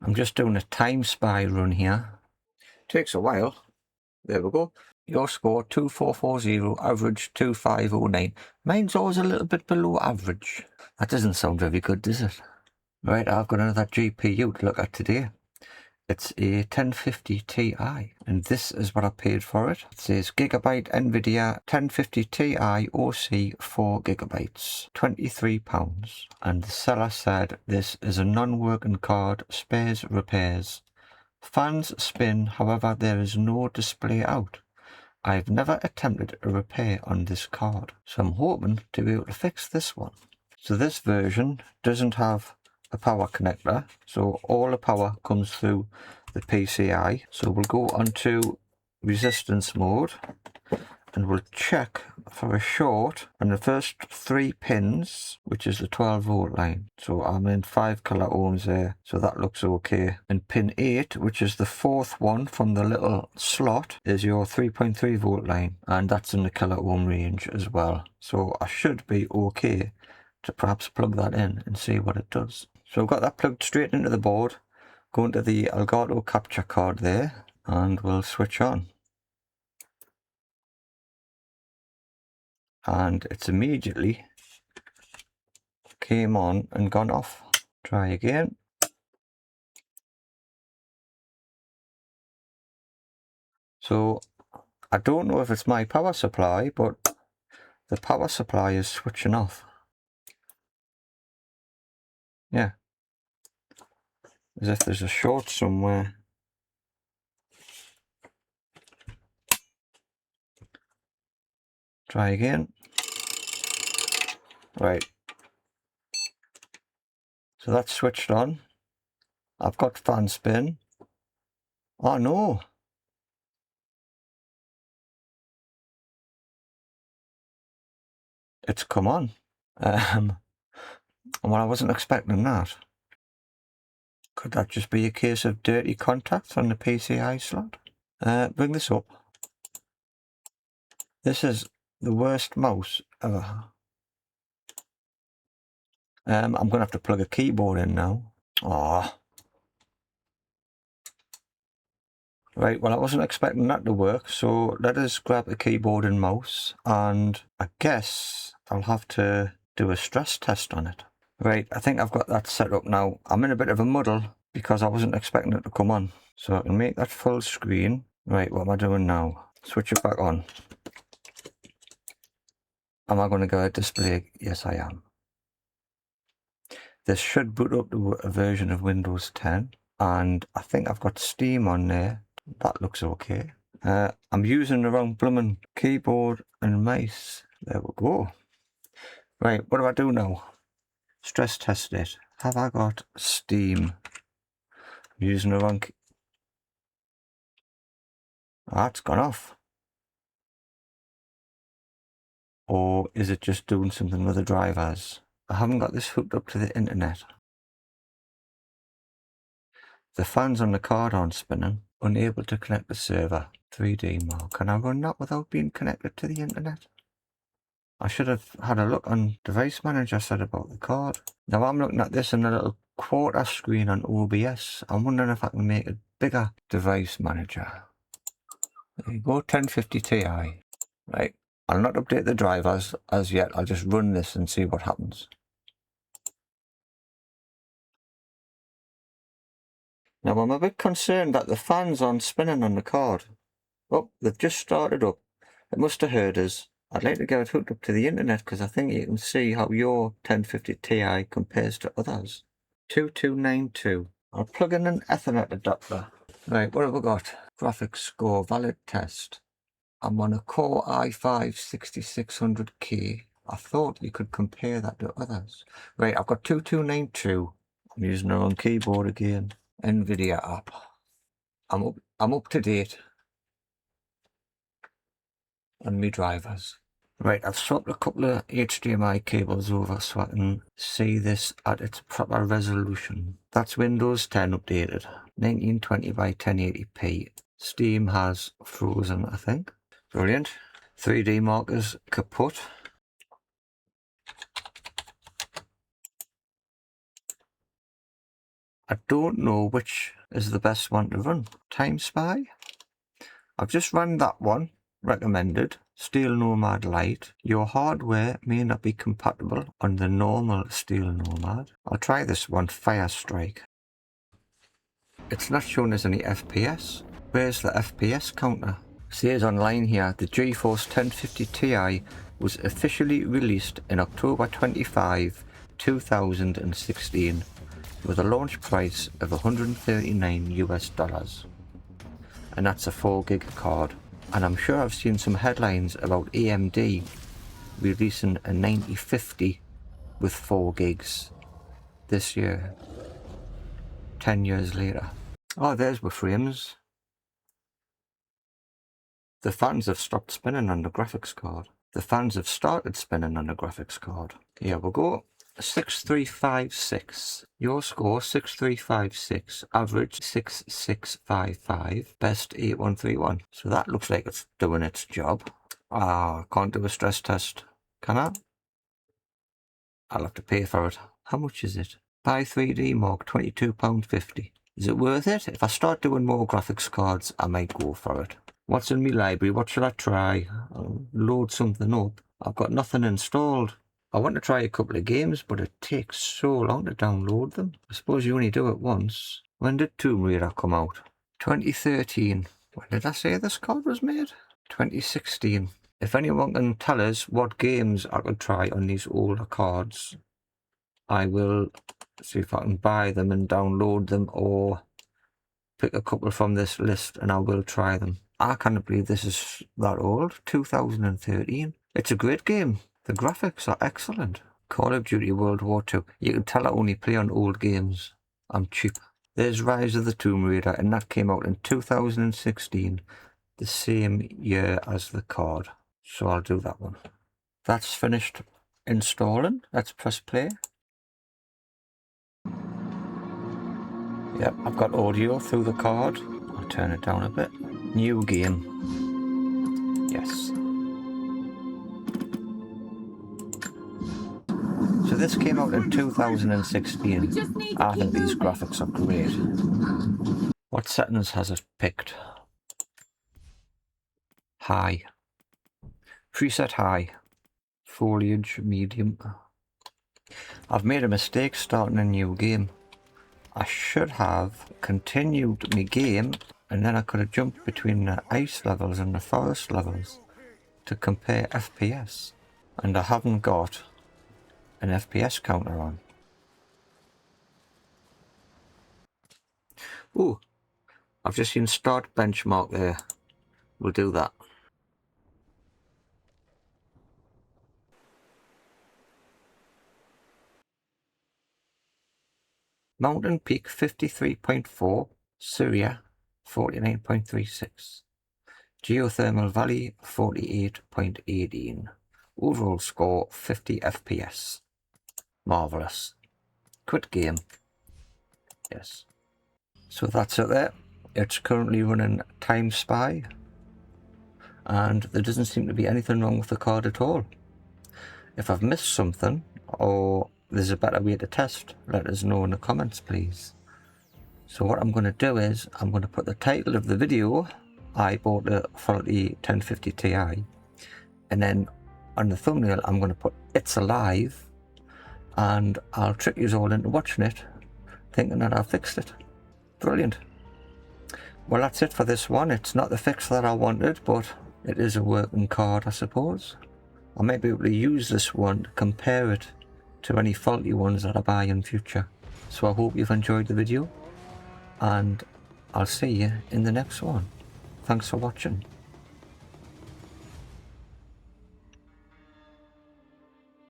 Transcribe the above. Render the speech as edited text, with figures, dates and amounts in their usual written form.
I'm just doing a time spy run here. Takes a while. There we go. Your score 2440, average 2509. Mine's always a little bit below average. That doesn't sound very good, does it? Right, I've got another GPU to look at today. It's a 1050 Ti, and this is what I paid for it. It says Gigabyte NVIDIA 1050 Ti OC 4 gigabytes, £23. And the seller said this is a non-working card, spares repairs. Fans spin, however there is no display out. I've never attempted a repair on this card, so I'm hoping to be able to fix this one. So this version doesn't have a power connector, so all the power comes through the PCI. So we'll go onto resistance mode and we'll check for a short on the first 3 pins, which is the 12-volt line. So I'm in 5 kilo ohms there, so that looks okay. And pin 8, which is the 4th one from the little slot, is your 3.3 volt line, and that's in the kilo ohm range as well. So I should be okay to perhaps plug that in and see what it does. So I've got that plugged straight into the board, go into the Elgato capture card there, and we'll switch on. And it's immediately came on and gone off. Try again. So I don't know if it's my power supply, but the power supply is switching off. Yeah. As if there's a short somewhere. Try again. Right. So that's switched on. I've got fan spin. Oh no. It's come on. Well, I wasn't expecting that. Could that just be a case of dirty contacts on the PCI slot? Bring this up. This is the worst mouse ever. I'm going to have to plug a keyboard in now. Oh. Right, well I wasn't expecting that to work, so let us grab a keyboard and mouse, and I guess I'll have to do a stress test on it. Right, I think I've got that set up now. I'm in a bit of a muddle because I wasn't expecting it to come on. So I can make that full screen. Right, what am I doing now? Switch it back on. Am I going to go display? Yes, I am. This should boot up to a version of Windows 10, and I think I've got Steam on there. That looks okay. I'm using the wrong blooming keyboard and mice. There we go. Right, what do I do now? Stress test it. Have I got Steam? I'm using the wrong key. Ah, it's gone off. Or is it just doing something with the drivers? I haven't got this hooked up to the internet. The fans on the card aren't spinning. Unable to connect the server. 3D mark. Can I run that without being connected to the internet? I should have had a look on Device Manager said about the card. Now I'm looking at this in a little quarter screen on OBS. I'm wondering if I can make it bigger. Device Manager. There you go, 1050 Ti. Right, I'll not update the drivers as yet. I'll just run this and see what happens. Now I'm a bit concerned that the fans aren't spinning on the card. Oh, they've just started up. It must have heard us. I'd like to get it hooked up to the internet because I think you can see how your 1050 Ti compares to others. 2292. I'll plug in an Ethernet adapter. Right, what have we got? Graphics score, valid test. I'm on a Core i5 6600K. I thought you could compare that to others. Right, I've got 2292. I'm using the wrong keyboard again. NVIDIA app. I'm up to date on my drivers. Right, I've swapped a couple of HDMI cables over so I can see this at its proper resolution. That's Windows 10 updated. 1920 by 1080p. Steam has frozen, I think. Brilliant. 3D markers kaput. I don't know which is the best one to run. Time Spy? I've just run that one, recommended, Steel Nomad Lite. Your hardware may not be compatible on the normal Steel Nomad. I'll try this one, Fire Strike. It's not showing us any FPS. Where's the FPS counter? It says online here, the GeForce 1050 Ti was officially released in October 25, 2016 with a launch price of $139 US. And that's a 4 gig card. And I'm sure I've seen some headlines about AMD releasing a 9050 with 4 gigs this year, 10 years later. Oh, there's the frames. The fans have stopped spinning on the graphics card. The fans have started spinning on the graphics card. Here we go. 6356. Your score 6356. Average 6655. Best 8131. So that looks like it's doing its job. Can't do a stress test. Can I? I'll have to pay for it. How much is it? Buy 3D Mark, £22.50. Is it worth it? If I start doing more graphics cards, I might go for it. What's in my library? What should I try? I'll load something up. I've got nothing installed. I want to try a couple of games, but it takes so long to download them. I suppose you only do it once. When did Tomb Raider come out? 2013. When did I say this card was made? 2016. If anyone can tell us what games I could try on these older cards, I will see if I can buy them and download them, or pick a couple from this list and I will try them. I can't believe this is that old. 2013. It's a great game. The graphics are excellent. Call of Duty World War II. You can tell I only play on old games. I'm cheap. There's Rise of the Tomb Raider, and that came out in 2016, the same year as the card. So I'll do that one. That's finished installing. Let's press play. Yep, I've got audio through the card. I'll turn it down a bit. New game. Yes. So this came out in 2016. I think these graphics are great. What settings has it picked? High. Preset high. Foliage medium. I've made a mistake starting a new game. I should have continued my game, and then I could have jumped between the ice levels and the forest levels to compare FPS. And I haven't got an FPS counter on. Ooh, I've just seen start benchmark there. We'll do that. Mountain Peak 53.4, Syria 49.36, Geothermal Valley 48.18, overall score 50 FPS. Marvellous. Quit game. Yes. So that's it there. It's currently running Time Spy, and there doesn't seem to be anything wrong with the card at all. If I've missed something, or there's a better way to test, let us know in the comments please. So what I'm going to do is, I'm going to put the title of the video, I bought it for the 1050 Ti, and then on the thumbnail I'm going to put It's Alive, and I'll trick you all into watching it, thinking that I've fixed it. Brilliant. Well, that's it for this one. It's not the fix that I wanted, but it is a working card, I suppose. I may be able to use this one to compare it to any faulty ones that I buy in future. So I hope you've enjoyed the video, and I'll see you in the next one. Thanks for watching.